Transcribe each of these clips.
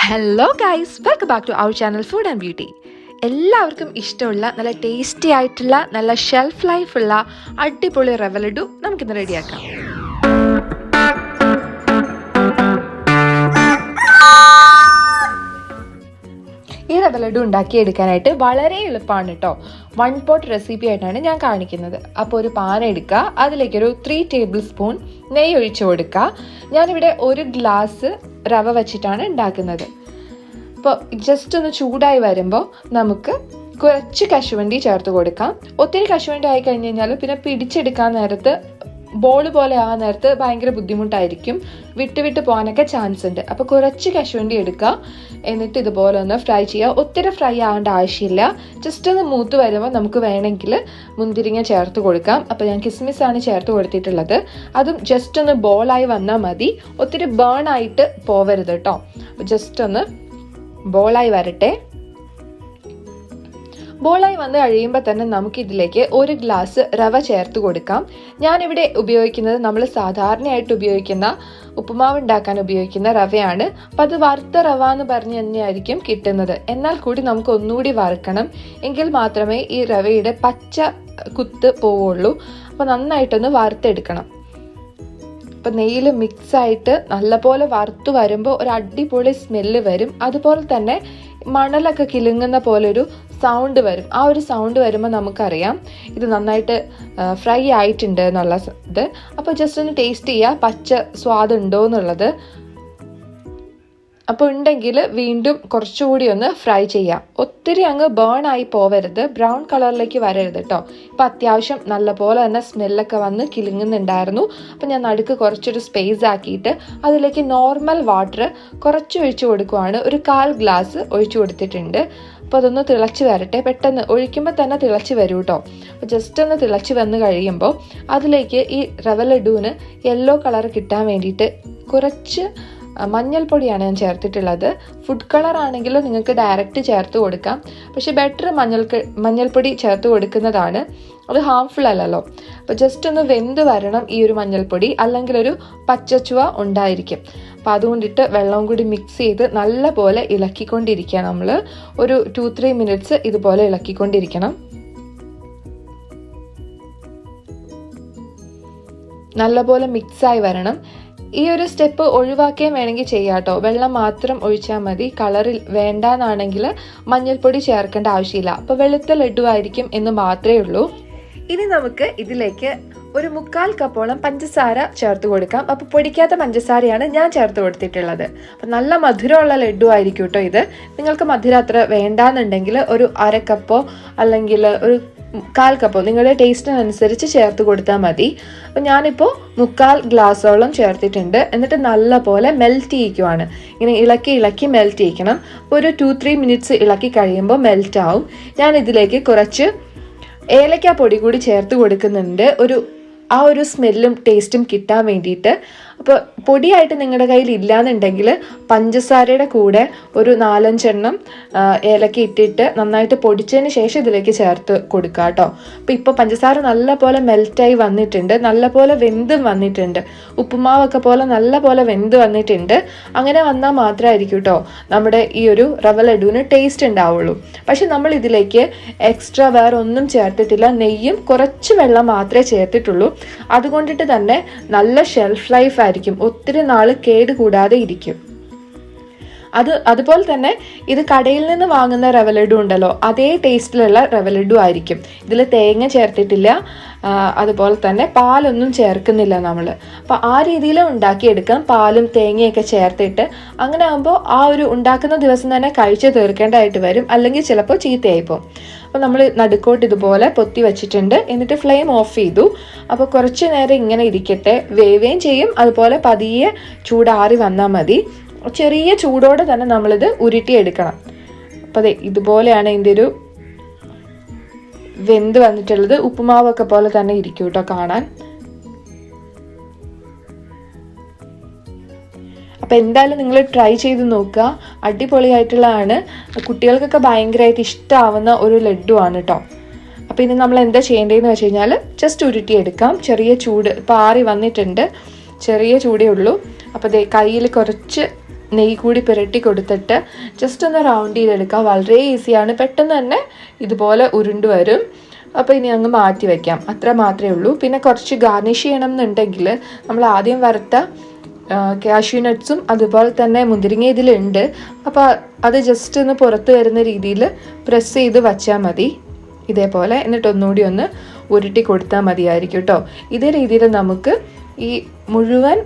Hello guys, welcome back to our channel food and beauty. എല്ലാവർക്കും ഇഷ്ടമുള്ള നല്ല tasty ആയിട്ടുള്ള നല്ല ഷെൽഫ് ലൈഫുള്ള അടിപൊളി റവ ലഡു നമുക്കിന്ന് റെഡിയാക്കാം. ഈ റവ ലഡു ഉണ്ടാക്കിയെടുക്കാനായിട്ട് വളരെ എളുപ്പമാണ് കേട്ടോ. 1 പോട്ട് റെസിപ്പി ആയിട്ടാണ് ഞാൻ കാണിക്കുന്നത്. അപ്പോൾ ഒരു പാൻ എടുക്കുക, അതിലേക്കൊരു 3 ടേബിൾ സ്പൂൺ നെയ്യ് ഒഴിച്ചു കൊടുക്കുക. ഞാനിവിടെ 1 ഗ്ലാസ് റവ വെച്ചിട്ടാണ് ഉണ്ടാക്കുന്നത്. അപ്പോൾ ജസ്റ്റ് ഒന്ന് ചൂടായി വരുമ്പോൾ നമുക്ക് കുറച്ച് കശുവണ്ടി ചേർത്ത് കൊടുക്കാം. ഒത്തിരി കശുവണ്ടി ആയി കഴിഞ്ഞ് കഴിഞ്ഞാൽ പിന്നെ പിടിച്ചെടുക്കാൻ നേരത്ത് ബോൾ പോലെ ആ നേരത്ത് ഭയങ്കര ബുദ്ധിമുട്ടായിരിക്കും, വിട്ട് പോകാനൊക്കെ ചാൻസ് ഉണ്ട്. അപ്പോൾ കുറച്ച് കശുവണ്ടി എടുക്കുക, എന്നിട്ട് ഇതുപോലെ ഒന്ന് ഫ്രൈ ചെയ്യുക. ഒത്തിരി ഫ്രൈ ആവേണ്ട ആവശ്യമില്ല, ജസ്റ്റ് ഒന്ന് മൂത്ത് വരുമ്പോൾ നമുക്ക് വേണമെങ്കിൽ മുന്തിരിങ്ങ ചേർത്ത് കൊടുക്കാം. അപ്പോൾ ഞാൻ കിസ്മിസാണ് ചേർത്ത് കൊടുത്തിട്ടുള്ളത്. അതും ജസ്റ്റ് ഒന്ന് ബോളായി വന്നാൽ മതി, ഒത്തിരി ബേൺ ആയിട്ട് പോവരുത് കേട്ടോ. ജസ്റ്റ് ഒന്ന് ബോളായി വരട്ടെ. ബോളായി വന്ന് കഴിയുമ്പോൾ തന്നെ നമുക്ക് ഇതിലേക്ക് 1 ഗ്ലാസ് റവ ചേർത്ത് കൊടുക്കാം. ഞാനിവിടെ ഉപയോഗിക്കുന്നത് നമ്മൾ സാധാരണയായിട്ട് ഉപയോഗിക്കുന്ന ഉപ്പുമാവ് ഉണ്ടാക്കാൻ ഉപയോഗിക്കുന്ന റവയാണ്. അപ്പം അത് വറുത്ത റവ എന്ന് പറഞ്ഞ് തന്നെയായിരിക്കും കിട്ടുന്നത്. എന്നാൽ കൂടി നമുക്ക് ഒന്നുകൂടി വറുക്കണം, എങ്കിൽ മാത്രമേ ഈ റവയുടെ പച്ച കുത്ത് പോവുള്ളൂ. അപ്പോൾ നന്നായിട്ടൊന്ന് വറുത്തെടുക്കണം. അപ്പം നെയ്യിൽ മിക്സായിട്ട് നല്ലപോലെ വറുത്ത് വരുമ്പോൾ ഒരു അടിപൊളി സ്മെല്ല് വരും. അതുപോലെ തന്നെ മണലൊക്കെ കിലുങ്ങുന്ന പോലെ ഒരു സൗണ്ട് വരും. ആ ഒരു സൗണ്ട് വരുമ്പോൾ നമുക്കറിയാം ഇത് നന്നായിട്ട് ഫ്രൈ ആയിട്ടുണ്ട് എന്നുള്ള ഇത്. അപ്പോൾ ജസ്റ്റ് ഒന്ന് ടേസ്റ്റ് ചെയ്യുക, പച്ച സ്വാദുണ്ടോ എന്നുള്ളത്. അപ്പോൾ ഉണ്ടെങ്കിൽ വീണ്ടും കുറച്ചുകൂടി ഒന്ന് ഫ്രൈ ചെയ്യാം. ഒത്തിരി അങ്ങ് ബേൺ ആയി പോവരുത്, ബ്രൗൺ കളറിലേക്ക് വരരുത് കേട്ടോ. ഇപ്പം അത്യാവശ്യം നല്ലപോലെ തന്നെ സ്മെല്ലൊക്കെ വന്ന് കിലുങ്ങുന്നുണ്ടായിരുന്നു. അപ്പം ഞാൻ നടുക്ക് കുറച്ചൊരു സ്പേസ് ആക്കിയിട്ട് അതിലേക്ക് നോർമൽ വാട്ടർ കുറച്ച് ഒഴിച്ചു കൊടുക്കുവാണ്. ഒരു 1/4 ഗ്ലാസ് ഒഴിച്ചു കൊടുത്തിട്ടുണ്ട്. അപ്പോൾ അതൊന്ന് തിളച്ച് വരട്ടെ. പെട്ടെന്ന് ഒഴിക്കുമ്പോൾ തന്നെ തിളച്ച് വരും കേട്ടോ. അപ്പോൾ ജസ്റ്റ് ഒന്ന് തിളച്ച് വന്ന് കഴിയുമ്പോൾ അതിലേക്ക് ഈ റവ ലഡുവിന് യെല്ലോ കളർ കിട്ടാൻ വേണ്ടിയിട്ട് കുറച്ച് മഞ്ഞൾപ്പൊടിയാണ് ഞാൻ ചേർത്തിട്ടുള്ളത്. ഫുഡ് കളർ ആണെങ്കിലും നിങ്ങൾക്ക് ഡയറക്റ്റ് ചേർത്ത് കൊടുക്കാം, പക്ഷെ ബെറ്റർ മഞ്ഞൾപ്പൊടി ചേർത്ത് കൊടുക്കുന്നതാണ്, അത് ഹാംഫുൾ അല്ലല്ലോ. അപ്പോൾ ജസ്റ്റ് ഒന്ന് വെന്ത് വരണം ഈ ഒരു മഞ്ഞൾപ്പൊടി, അല്ലെങ്കിൽ ഒരു പച്ചച്ചുവ ഉണ്ടായിരിക്കും. അപ്പോൾ അതുകൊണ്ടിട്ട് വെള്ളം കൂടി മിക്സ് ചെയ്ത് നല്ല പോലെ ഇളക്കിക്കൊണ്ടിരിക്കുക. നമ്മൾ ഒരു 2-3 മിനിറ്റ്സ് ഇതുപോലെ ഇളക്കിക്കൊണ്ടിരിക്കണം. നല്ലപോലെ മിക്സായി വരണം. ഈ ഒരു സ്റ്റെപ്പ് ഒഴിവാക്കിയാൽ വേണമെങ്കിൽ ചെയ്യാം കേട്ടോ. വെള്ളം മാത്രം ഒഴിച്ചാൽ മതി. കളറിൽ വേണ്ടാന്നാണെങ്കിൽ മഞ്ഞൾപ്പൊടി ചേർക്കേണ്ട ആവശ്യമില്ല. അപ്പോൾ വെളുത്ത ലഡു ആയിരിക്കും എന്ന് മാത്രമേ ഉള്ളൂ. ഇനി നമുക്ക് ഇതിലേക്ക് ഒരു 1/4 കപ്പോളം പഞ്ചസാര ചേർത്ത് കൊടുക്കാം. അപ്പോൾ പൊടിക്കാത്ത പഞ്ചസാരയാണ് ഞാൻ ചേർത്ത് കൊടുത്തിട്ടുള്ളത്. അപ്പം നല്ല മധുരമുള്ള ലഡു ആയിരിക്കും കേട്ടോ ഇത്. നിങ്ങൾക്ക് മധുരം അത്ര വേണ്ടാന്നുണ്ടെങ്കിൽ ഒരു 1/2 കപ്പോ അല്ലെങ്കിൽ ഒരു 1/4 കപ്പോ നിങ്ങളുടെ ടേസ്റ്റിനനുസരിച്ച് ചേർത്ത് കൊടുത്താൽ മതി. അപ്പം ഞാനിപ്പോൾ 1/4 ഗ്ലാസോളം ചേർത്തിട്ടുണ്ട്. എന്നിട്ട് നല്ല പോലെ മെൽറ്റ് ചെയ്യിക്കുവാണ്. ഇങ്ങനെ ഇളക്കി മെൽറ്റ് ചെയ്യിക്കണം. ഒരു 2-3 മിനിറ്റ്സ് ഇളക്കി കഴിയുമ്പോൾ മെൽറ്റ് ആവും. ഞാൻ ഇതിലേക്ക് കുറച്ച് ഏലക്ക പൊടി കൂടി ചേർത്ത് കൊടുക്കുന്നുണ്ട്, ആ ഒരു സ്മെല്ലും ടേസ്റ്റും കിട്ടാൻ വേണ്ടിയിട്ട്. അപ്പോൾ പൊടിയായിട്ട് നിങ്ങളുടെ കയ്യിൽ ഇല്ലയെന്നുണ്ടെങ്കിൽ പഞ്ചസാരയുടെ കൂടെ ഒരു 4-5 എണ്ണം ഏലക്ക ഇട്ടിട്ട് നന്നായിട്ട് പൊടിച്ചതിന് ശേഷം ഇതിലേക്ക് ചേർത്ത് കൊടുക്കുക കേട്ടോ. അപ്പോൾ ഇപ്പോൾ പഞ്ചസാര നല്ല പോലെ മെൽറ്റായി വന്നിട്ടുണ്ട്, നല്ല പോലെ വെന്തും വന്നിട്ടുണ്ട്, ഉപ്പുമാവൊക്കെ പോലെ നല്ല പോലെ വെന്ത് വന്നിട്ടുണ്ട്. അങ്ങനെ വന്നാൽ മാത്രമായിരിക്കും കേട്ടോ നമ്മുടെ ഈ ഒരു റവ ലഡുവിന് ടേസ്റ്റ് ഉണ്ടാവുള്ളൂ. പക്ഷെ നമ്മൾ ഇതിലേക്ക് എക്സ്ട്രാ വേറെ ഒന്നും ചേർത്തിട്ടില്ല, നെയ്യും കുറച്ച് വെള്ളം മാത്രമേ ചേർത്തിട്ടുള്ളൂ. അതുകൊണ്ടിട്ട് തന്നെ നല്ല ഷെൽഫ് ലൈഫ് ആയിരിക്കും, ഒത്തിരി നാൾ കേട് കൂടാതെ ഇരിക്കും. അതുപോലെ തന്നെ ഇത് കടയിൽ നിന്ന് വാങ്ങുന്ന റവ ലഡു ഉണ്ടല്ലോ, അതേ ടേസ്റ്റിലുള്ള റവ ലഡു ആയിരിക്കും. ഇതിൽ തേങ്ങ ചേർത്തിട്ടില്ല, അതുപോലെ തന്നെ പാലൊന്നും ചേർക്കുന്നില്ല നമ്മൾ. അപ്പോൾ ആ രീതിയിൽ ഉണ്ടാക്കിയെടുക്കാം, പാലും തേങ്ങയൊക്കെ ചേർത്തിട്ട്. അങ്ങനെ ആകുമ്പോൾ ആ ഒരു ഉണ്ടാക്കുന്ന ദിവസം തന്നെ കഴിച്ച് തീർക്കേണ്ടതായിട്ട് വരും, അല്ലെങ്കിൽ ചിലപ്പോൾ ചീത്തയായിപ്പോൾ. അപ്പോൾ നമ്മൾ നടുക്കോട്ട് ഇതുപോലെ പൊത്തി വെച്ചിട്ടുണ്ട്. എന്നിട്ട് ഫ്ലെയിം ഓഫ് ചെയ്തു. അപ്പോൾ കുറച്ച് നേരം ഇങ്ങനെ ഇരിക്കട്ടെ, വേവുകയും ചെയ്യും. അതുപോലെ പതിയെ ചൂടാറി വന്നാൽ മതി. ചെറിയ ചൂടോടെ തന്നെ നമ്മളിത് ഉരുട്ടിയെടുക്കണം. അപ്പോൾ അതെ ഇതുപോലെയാണ് ഇതിൻ്റെ ഒരു വെന്ത് വന്നിട്ടുള്ളത്. ഉപ്പുമാവൊക്കെ പോലെ തന്നെ ഇരിക്കും കേട്ടോ കാണാൻ. അപ്പോൾ എന്തായാലും നിങ്ങൾ ട്രൈ ചെയ്ത് നോക്കുക, അടിപൊളിയായിട്ടുള്ളതാണ്. കുട്ടികൾക്കൊക്കെ ഭയങ്കരമായിട്ട് ഇഷ്ടമാവുന്ന ഒരു ലഡു ആണ് കേട്ടോ. അപ്പോൾ ഇനി നമ്മൾ എന്താ ചെയ്യേണ്ടതെന്ന് വെച്ച് കഴിഞ്ഞാൽ ജസ്റ്റ് ഉരുട്ടിയെടുക്കാം. ചെറിയ ചൂട് ഇപ്പോൾ ആറി വന്നിട്ടുണ്ട്, ചെറിയ ചൂടേ ഉള്ളൂ. അപ്പോൾ ദേ കയ്യിൽ കുറച്ച് നെയ്യ് കൂടി പുരട്ടി കൊടുത്തിട്ട് ജസ്റ്റ് ഒന്ന് റൗണ്ട് ചെയ്തെടുക്കുക. വളരെ ഈസിയാണ്, പെട്ടെന്ന് തന്നെ ഇതുപോലെ ഉരുണ്ട് വരും. അപ്പോൾ ഇനി അങ്ങ് മാറ്റി വയ്ക്കാം, അത്ര മാത്രമേ ഉള്ളൂ. പിന്നെ കുറച്ച് ഗാർണിഷ് ചെയ്യണം എന്നുണ്ടെങ്കിൽ നമ്മൾ ആദ്യം വറുത്ത കാഷ്യൂ നട്ട്സും അതുപോലെ തന്നെ മുന്തിരിങ്ങ ഇതിലുണ്ട്. അപ്പോൾ അത് ജസ്റ്റ് ഒന്ന് പുറത്ത് വരുന്ന രീതിയിൽ പ്രസ് ചെയ്ത് വച്ചാൽ മതി ഇതേപോലെ. എന്നിട്ട് ഒന്നുകൂടി ഒന്ന് ഉരുട്ടി കൊടുത്താൽ മതിയായിരിക്കും കേട്ടോ. ഇതേ രീതിയിൽ നമുക്ക് ഈ മുഴുവൻ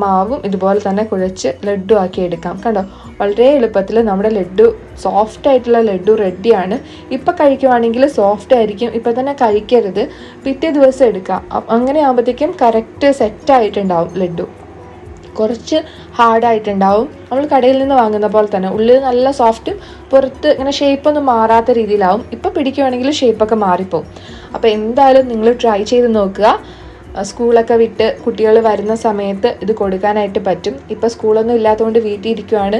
മാവും ഇതുപോലെ തന്നെ കുഴച്ച് ലഡ്ഡു ആക്കി എടുക്കാം. കണ്ടോ, വളരെ എളുപ്പത്തിൽ നമ്മുടെ ലഡ്ഡു, സോഫ്റ്റ് ആയിട്ടുള്ള ലഡ്ഡു റെഡിയാണ്. ഇപ്പം കഴിക്കുവാണെങ്കിൽ സോഫ്റ്റ് ആയിരിക്കും, ഇപ്പം തന്നെ കഴിക്കരുത്, പിറ്റേ ദിവസം എടുക്കാം. അങ്ങനെ ആകുമ്പോഴത്തേക്കും കറക്റ്റ് സെറ്റായിട്ടുണ്ടാവും ലഡ്ഡു. കുറച്ച് ഹാർഡായിട്ടുണ്ടാവും, നമ്മൾ കടയിൽ നിന്ന് വാങ്ങുന്ന പോലെ തന്നെ. ഉള്ളിൽ നല്ല സോഫ്റ്റും പുറത്ത് ഇങ്ങനെ ഷേപ്പൊന്നും മാറാത്ത രീതിയിലാവും. ഇപ്പം പിടിക്കുവാണെങ്കിൽ ഷേപ്പൊക്കെ മാറിപ്പോവും. അപ്പോൾ എന്തായാലും നിങ്ങൾ ട്രൈ ചെയ്ത് നോക്കുക. സ്കൂളൊക്കെ വിട്ട് കുട്ടികൾ വരുന്ന സമയത്ത് ഇത് കൊടുക്കാനായിട്ട് പറ്റും. ഇപ്പോൾ സ്കൂളൊന്നും ഇല്ലാത്തതുകൊണ്ട് വീട്ടിൽ ഇരിക്കുവാണ്,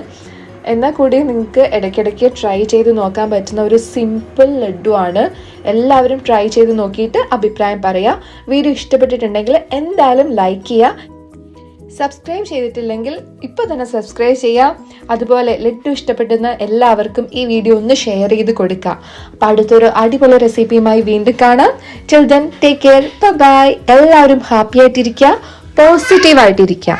എന്നാൽ കൂടി നിങ്ങൾക്ക് ഇടയ്ക്കിടയ്ക്ക് ട്രൈ ചെയ്ത് നോക്കാൻ പറ്റുന്ന ഒരു സിമ്പിൾ ലഡ്ഡു ആണ്. എല്ലാവരും ട്രൈ ചെയ്ത് നോക്കിയിട്ട് അഭിപ്രായം പറയുക. വീഡിയോ ഇഷ്ടപ്പെട്ടിട്ടുണ്ടെങ്കിൽ എന്തായാലും ലൈക്ക് ചെയ്യുക. സബ്സ്ക്രൈബ് ചെയ്തിട്ടില്ലെങ്കിൽ ഇപ്പോൾ തന്നെ സബ്സ്ക്രൈബ് ചെയ്യാം. അതുപോലെ ലഡ്ഡു ഇഷ്ടപ്പെടുന്ന എല്ലാവർക്കും ഈ വീഡിയോ ഒന്ന് ഷെയർ ചെയ്ത് കൊടുക്കുക. അപ്പോൾ അടുത്തൊരു അടിപൊളി റെസിപ്പിയുമായി വീണ്ടും കാണാം. Till then take care, bye. എല്ലാവരും ഹാപ്പി ആയിട്ടിരിക്കുക, പോസിറ്റീവായിട്ടിരിക്കുക.